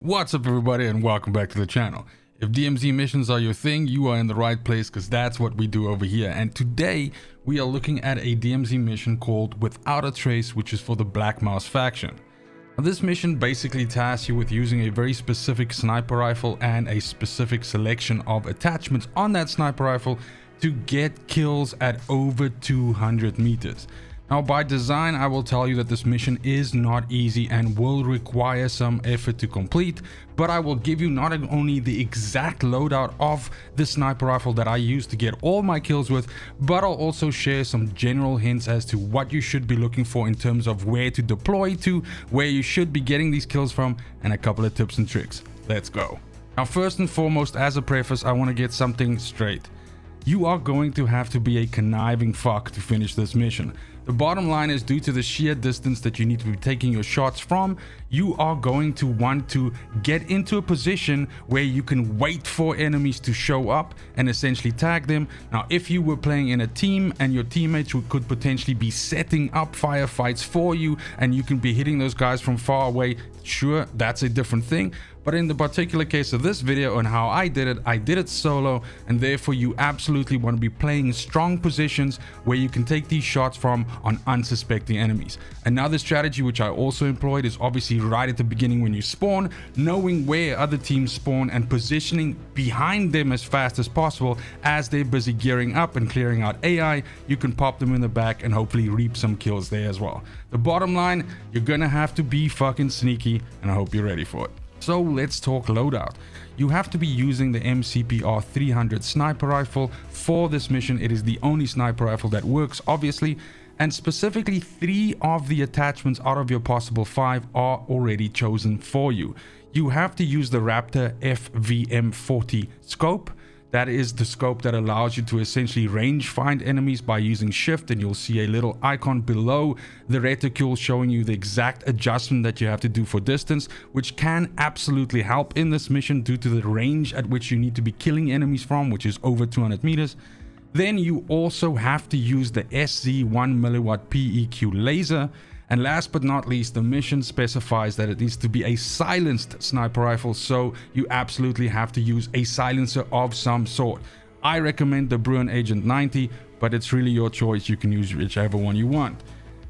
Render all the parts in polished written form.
What's up everybody and welcome back to the channel. If DMZ missions are your thing, you are in the right place because that's what we do over here. And today we are looking at a DMZ mission called Without a Trace, which is for the Black Mous faction. Now, this mission basically tasks you with using a very specific sniper rifle and a specific selection of attachments on that sniper rifle to get kills at over 200 meters. Now, by design, I will tell you that this mission is not easy and will require some effort to complete, but I will give you not only the exact loadout of the sniper rifle that I use to get all my kills with, but I'll also share some general hints as to what you should be looking for in terms of where to deploy to, where you should be getting these kills from, and a couple of tips and tricks. Let's go. Now, first and foremost, as a preface, I want to get something straight. You are going to have to be a conniving fuck to finish this mission. The bottom line is, due to the sheer distance that you need to be taking your shots from, you are going to want to get into a position where you can wait for enemies to show up and essentially tag them. Now, if you were playing in a team and your teammates could potentially be setting up firefights for you and you can be hitting those guys from far away, sure, that's a different thing. But in the particular case of this video and how I did it solo, and therefore you absolutely want to be playing strong positions where you can take these shots from on unsuspecting enemies. Another strategy which I also employed is obviously right at the beginning when you spawn, knowing where other teams spawn and positioning behind them as fast as possible. As they're busy gearing up and clearing out AI, you can pop them in the back and hopefully reap some kills there as well. The bottom line, you're gonna have to be fucking sneaky, and I hope you're ready for it. So let's talk loadout. You have to be using the MCPR 300 sniper rifle for this mission. It is the only sniper rifle that works, obviously, and specifically 3 of the attachments out of your possible 5 are already chosen for you. You have to use the Raptor FVM40 scope. That is the scope that allows you to essentially range find enemies by using shift, and you'll see a little icon below the reticule showing you the exact adjustment that you have to do for distance, which can absolutely help in this mission due to the range at which you need to be killing enemies from, which is over 200 meters. Then you also have to use the SZ 1mW PEQ laser. And last but not least, the mission specifies that it needs to be a silenced sniper rifle, so you absolutely have to use a silencer of some sort. I recommend the Bruin Agent 90, but it's really your choice. You can use whichever one you want.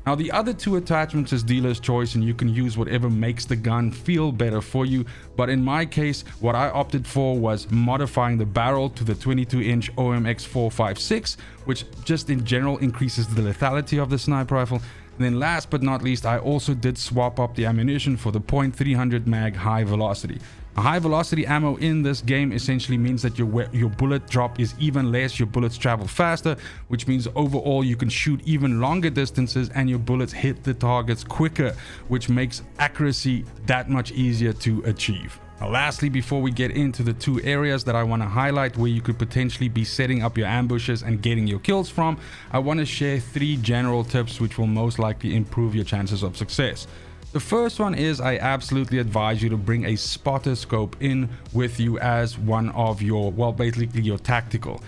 Now, the other 2 attachments is dealer's choice, and you can use whatever makes the gun feel better for you. But in my case, what I opted for was modifying the barrel to the 22-inch OMX 456, which just in general increases the lethality of the sniper rifle. And then last but not least, I also did swap up the ammunition for the .300 mag high velocity. A high velocity ammo in this game essentially means that your bullet drop is even less, your bullets travel faster, which means overall you can shoot even longer distances and your bullets hit the targets quicker, which makes accuracy that much easier to achieve. Now, lastly, before we get into the 2 areas that I want to highlight where you could potentially be setting up your ambushes and getting your kills from, I want to share 3 general tips which will most likely improve your chances of success. The first one is, I absolutely advise you to bring a spotter scope in with you as one of your, well, basically your tactical.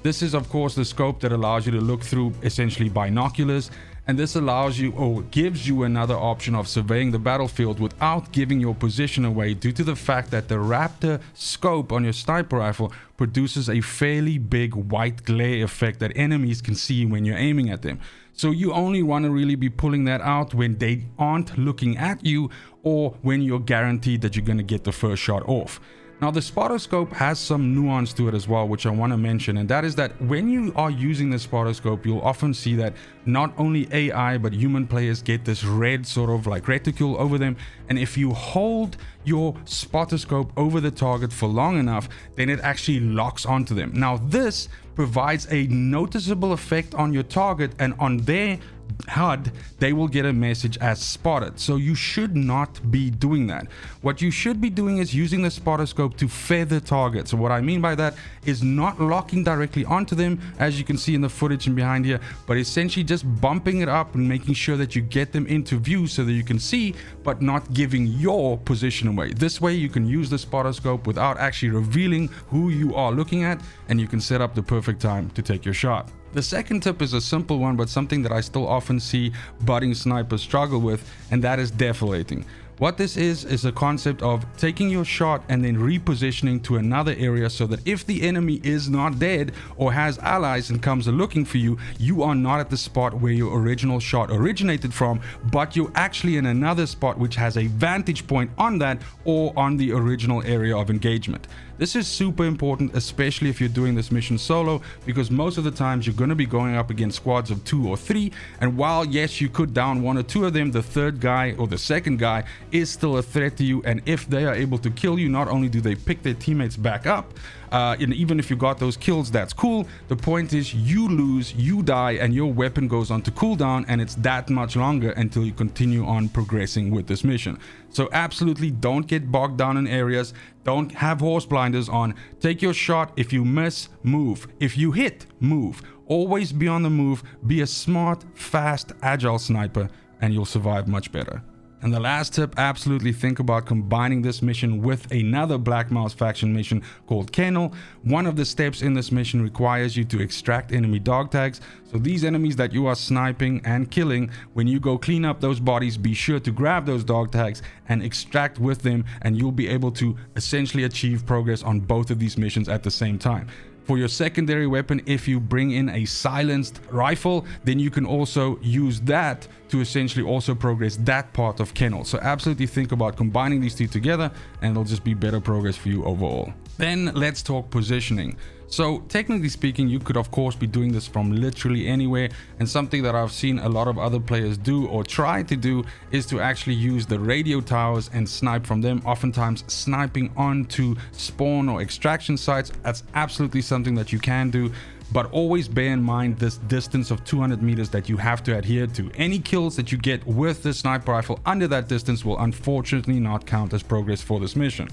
This is of course the scope that allows you to look through essentially binoculars, and this allows you, or gives you, another option of surveying the battlefield without giving your position away, due to the fact that the Raptor scope on your sniper rifle produces a fairly big white glare effect that enemies can see when you're aiming at them. So you only want to really be pulling that out when they aren't looking at you, or when you're guaranteed that you're going to get the first shot off. Now, the spotter scope has some nuance to it as well, which I want to mention, and that is that when you are using the spotter scope, you'll often see that not only AI but human players get this red sort of like reticule over them, and if you hold your spotter scope over the target for long enough, then it actually locks onto them. Now, this provides a noticeable effect on your target, and on their HUD they will get a message as spotted. So you should not be doing that. What you should be doing is using the spotter scope to feather targets. So what I mean by that is not locking directly onto them, as you can see in the footage and behind here, but essentially just bumping it up and making sure that you get them into view so that you can see, but not giving your position away. This way you can use the spotter scope without actually revealing who you are looking at, and you can set up the perfect time to take your shot. The second tip is a simple one, but something that I still often see budding snipers struggle with, and that is defilating. What this is a concept of taking your shot and then repositioning to another area so that if the enemy is not dead or has allies and comes looking for you, you are not at the spot where your original shot originated from, but you're actually in another spot which has a vantage point on that or on the original area of engagement. This is super important, especially if you're doing this mission solo, because most of the times you're going to be going up against squads of 2 or 3, and while yes, you could down 1 or 2 of them, the third guy or the second guy is still a threat to you, and if they are able to kill you, not only do they pick their teammates back up, and even if you got those kills, that's cool. The point is you lose, you die, and your weapon goes on to cooldown, and it's that much longer until you continue on progressing with this mission. So absolutely don't get bogged down in areas. Don't have horse blinders on. Take your shot. If you miss, move. If you hit, move. Always be on the move. Be a smart, fast, agile sniper, and you'll survive much better. And the last tip, absolutely think about combining this mission with another Black Mous faction mission called Kennel. One of the steps in this mission requires you to extract enemy dog tags. So these enemies that you are sniping and killing, when you go clean up those bodies, be sure to grab those dog tags and extract with them, and you'll be able to essentially achieve progress on both of these missions at the same time. For your secondary weapon, if you bring in a silenced rifle, then you can also use that to essentially also progress that part of Kennel. So absolutely think about combining these two together, and it'll just be better progress for you overall. Then let's talk positioning. So technically speaking, you could of course be doing this from literally anywhere, and something that I've seen a lot of other players do or try to do is to actually use the radio towers and snipe from them, oftentimes sniping onto spawn or extraction sites. That's absolutely something that you can do, but always bear in mind this distance of 200 meters that you have to adhere to. Any kills that you get with the sniper rifle under that distance will unfortunately not count as progress for this mission.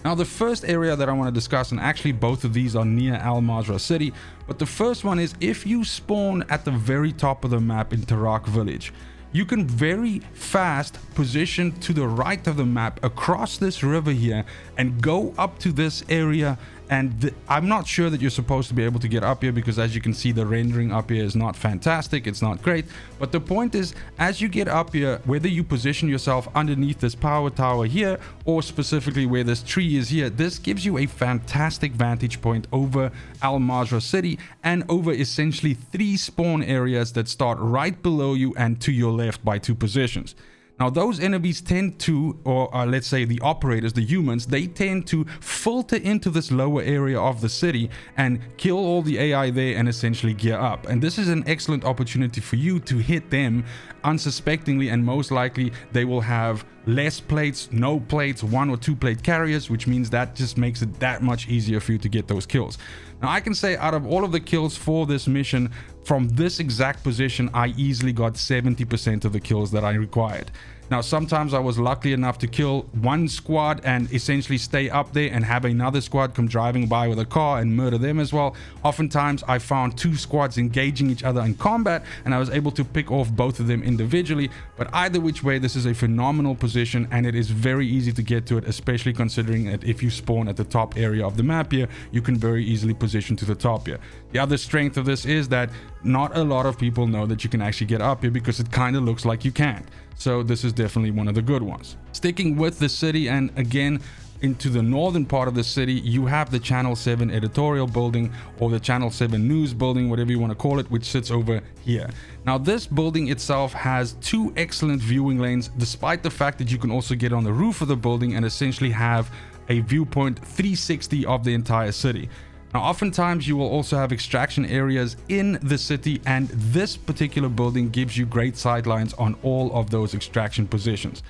Now the first area that I want to discuss, and actually both of these are near Al Mazrah city, but the first one is if you spawn at the very top of the map in Tarak village, you can very fast position to the right of the map across this river here and go up to this area. And I'm not sure that you're supposed to be able to get up here, because as you can see, the rendering up here is not fantastic. It's not great. But the point is, as you get up here, whether you position yourself underneath this power tower here or specifically where this tree is here, this gives you a fantastic vantage point over Al Mazrah city and over essentially 3 spawn areas that start right below you and to your left by 2 positions. Now those enemies tend to, or let's say the operators, the humans, they tend to filter into this lower area of the city and kill all the AI there and essentially gear up. And this is an excellent opportunity for you to hit them unsuspectingly, and most likely they will have less plates, no plates, 1 or 2 plate carriers, which means that just makes it that much easier for you to get those kills. Now I can say out of all of the kills for this mission, from this exact position, I easily got 70% of the kills that I required. Now sometimes I was lucky enough to kill 1 squad and essentially stay up there and have another squad come driving by with a car and murder them as well. Oftentimes I found 2 squads engaging each other in combat, and I was able to pick off both of them individually. But either which way, this is a phenomenal position, and it is very easy to get to it, especially considering that if you spawn at the top area of the map here, you can very easily position to the top here. The other strength of this is that not a lot of people know that you can actually get up here, because it kind of looks like you can't. So this is definitely one of the good ones. Sticking with the city, and again into the northern part of the city, you have the Channel 7 editorial building, or the Channel 7 news building, whatever you want to call it, which sits over here. Now this building itself has 2 excellent viewing lanes, despite the fact that you can also get on the roof of the building and essentially have a viewpoint 360 of the entire city. Now oftentimes you will also have extraction areas in the city, and this particular building gives you great sightlines on all of those extraction positions.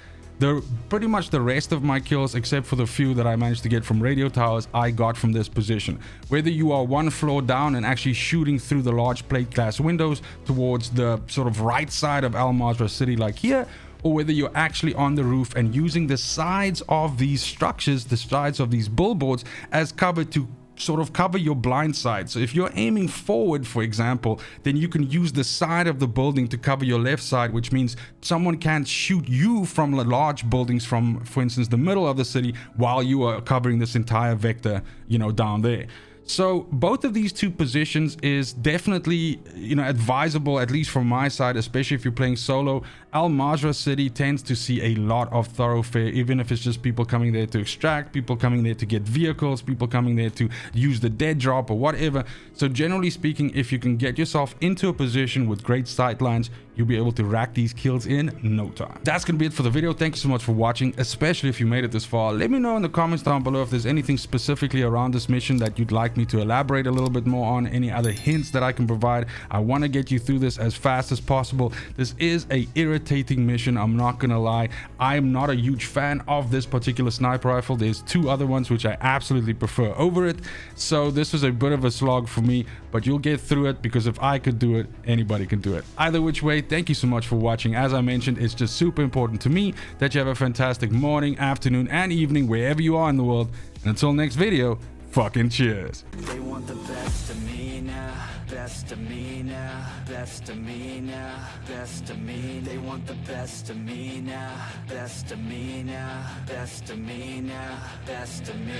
Pretty much the rest of my kills, except for the few that I managed to get from radio towers, I got from this position. Whether you are 1 floor down and actually shooting through the large plate glass windows towards the sort of right side of Al Mazrah city like here, or whether you're actually on the roof and using the sides of these structures, the sides of these billboards as cover to sort of cover your blind side. So if you're aiming forward, for example, then you can use the side of the building to cover your left side, which means someone can't shoot you from the large buildings from, for instance, the middle of the city while you are covering this entire vector, you know, down there. So both of these 2 positions is definitely, you know, advisable, at least from my side, especially if you're playing solo. Al-Majra city tends to see a lot of thoroughfare, even if it's just people coming there to extract, people coming there to get vehicles, people coming there to use the dead drop or whatever. So generally speaking, if you can get yourself into a position with great sight lines, you'll be able to rack these kills in no time. That's gonna be it for the video. Thank you so much for watching, especially if you made it this far. Let me know in the comments down below if there's anything specifically around this mission that you'd like me to elaborate a little bit more on, any other hints that I can provide. I want to get you through this as fast as possible. This is a irritating mission, I'm not gonna lie. I'm not a huge fan of this particular sniper rifle. There's two other ones which I absolutely prefer over it, so this was a bit of a slog for me, but you'll get through it, because if I could do it, anybody can do it. Either which way, thank you so much for watching. As I mentioned, it's just super important to me that you have a fantastic morning, afternoon, and evening wherever you are in the world. And until next video, fucking cheers. They want the best of me now, best of me now, best of me now, best of me. They want the best of me now, best of me now, best of me now, best of me.